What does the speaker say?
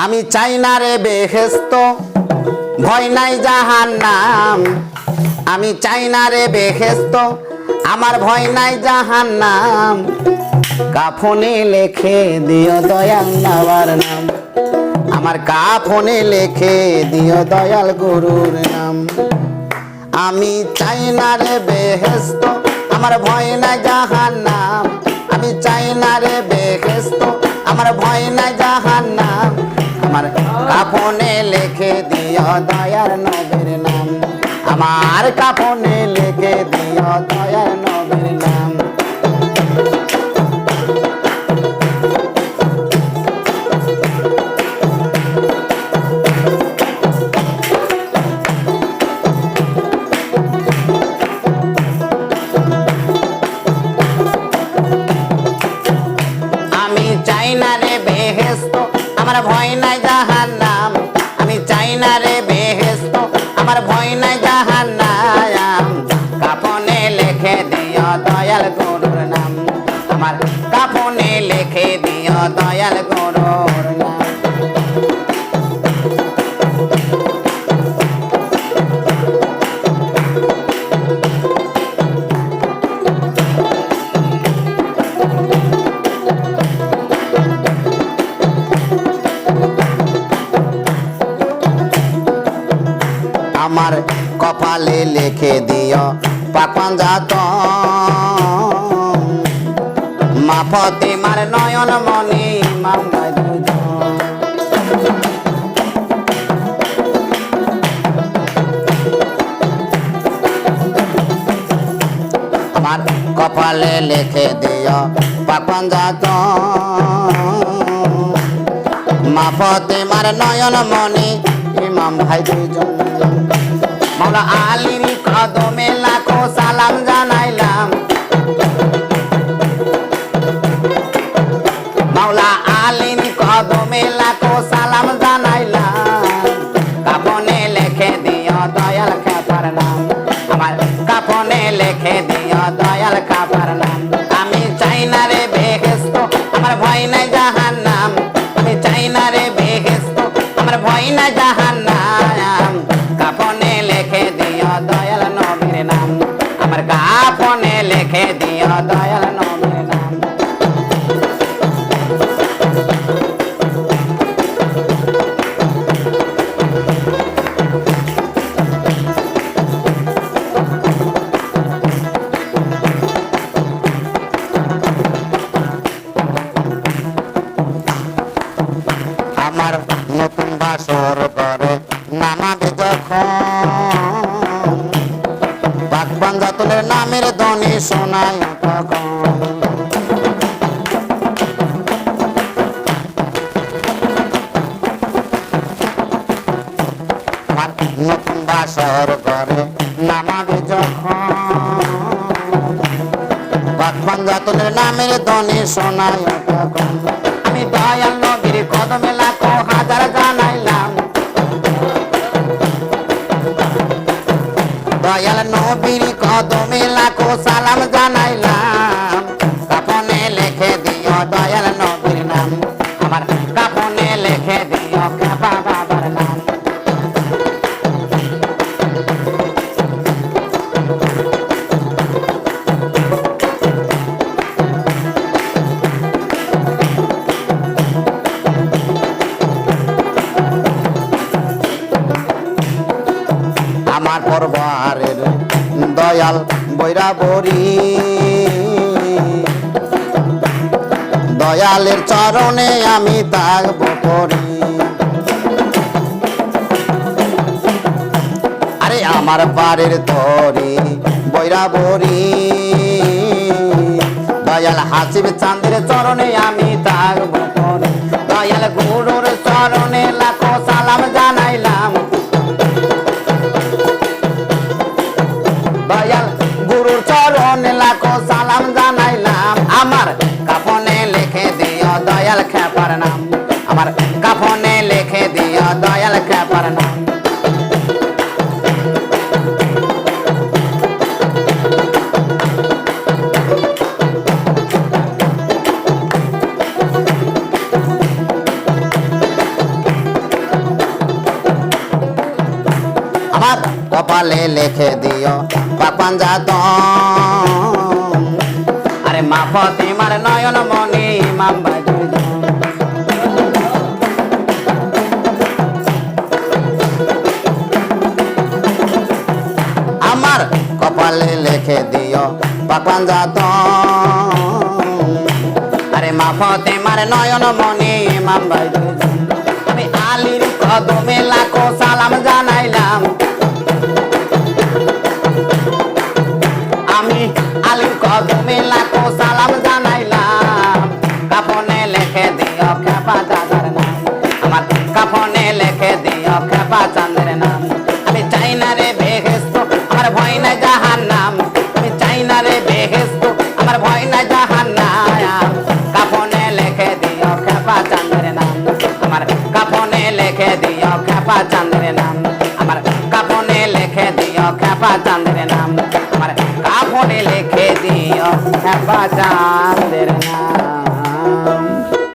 আমি চাই না রে বেহেশত, ভয় নাই জাহান্নাম। আমি চাই না রে বেহেশত, আমার ভয় নাই জাহান্নাম। কাফনে লেখে দিও দয়াল বাবার নাম, আমার কাফনে লেখে দিও দয়াল গুরুর নাম। আমি চাই না রে বেহেশত, আমার ভয় নাই জাহান্নাম। আমি চাই না রে বেহেশত, আমার ভয় নাই জাহান্নাম। আমার কাফনে লেখে দিও দয়াল নবীর নাম, আমার কাফনে লেখে দিও দয়াল নবীর নাম। আমি চাই না রে বেহেশত, আমার ভয় নাই জাহান্নাম। আমি চাই না রে বেহেশত, আমার ভয় নাই জাহান্নাম। কাফনে লেখে দিও দয়াল গুরুর নাম, আমার কাফনে লেখে দিও দয়াল গুরুর নাম। আমার কপালে লিখে দিও পাক পাঞ্জাত, মা ফতিমার নয়ন মনি মামলায় দুজন। আমার কপালে লিখে দিও পাক পাঞ্জাত, মা ফতিমার নয়ন মনি ইমাম ভাই দুজন। মাওলা আলীর কদমে লাখো সালাম জানাইলাম, মাওলা আলীর কদমে লাখো সালাম জানাইলাম। কাফনে লেখে দিও দয়াল খাপার নাম, আমার কাফনে লেখে দিও দয়াল খাপার নাম। আমি চাই না রে বেহেশত, আমার ভয় নাই জাহান্নাম। আমি চাই না রে বেহেশত, আমার ভয় নাই জাহান্নাম। কাফনে লেখে দিও দয়াল নবীর নাম, আমার কাফনে লেখে দিও দয়াল নবীর নাম। আমার নতুন বাসর করে নামাবে যখন, পাক পাঞ্জাতনের নামের ধ্বনি শোনায় তখন। আমার নতুন বাসর করে নামাবে যখন, পাক পাঞ্জাতনের নামের ধ্বনি শোনায় তখন। আমি দয়াল নবীর কদমে লাখো হাজার জানাইলাম, দয়াল নবীর কদমে লাখো সালাম জানাইলাম। কাফনে লেখে দিও দয়াল নবীর নাম, আমার কাফনে লেখে দিও কাবা বাবার নাম। আমার পরবারের দয়াল বৈরাবরী, দয়ালের চরণে আমি থাকব পরি। আরে আমার পারের তরি বৈরাবরী, দয়াল হাসিব চাঁদের চরণে আমি থাকব পরি। দয়াল গুরুর চরণে লাখো সালাম জানাইলাম, দয়াল গুরুর চরণে লাখো সালাম জানাইলাম। আমার কাফনে লেখে দিও দয়াল খাপার নাম, আমার কাফনে লেখে দিও দয়াল খাপার নাম। কপালে লিখে দিও পাক পাঞ্জাতন আরে মা ফাতেমার নয়ন মনি ইমাম বাজুদ আমার কপালে লিখে দিও পাক পাঞ্জাতন আরে মা ফাতেমার নয়ন মনি ইমাম বাজুদ আমি আলীর কদমে লাখো সালাম জানাইলাম আমি আলীর কদমে লাখো সালাম জানাইলাম কাফনে লিখে দিও খেপা দাদার নাম আমার কাফনে লিখে দিও খেপা চাঁদের নাম আমি চাই না রে বেহেশত আমার ভয় নাই জাহান্নাম আমি চাই না রে বেহেশত আমার ভয় নাই জাহান্নাম কাফনে লিখে দিও খেপা চাঁদের নাম আমার কাফনে লিখে দিও খেপা চাঁদের নাম আমার কাফনে লিখে দিও খেপা চাঁদের নাম আমার কাফনে লিখে দিও খেপা চাঁদের নাম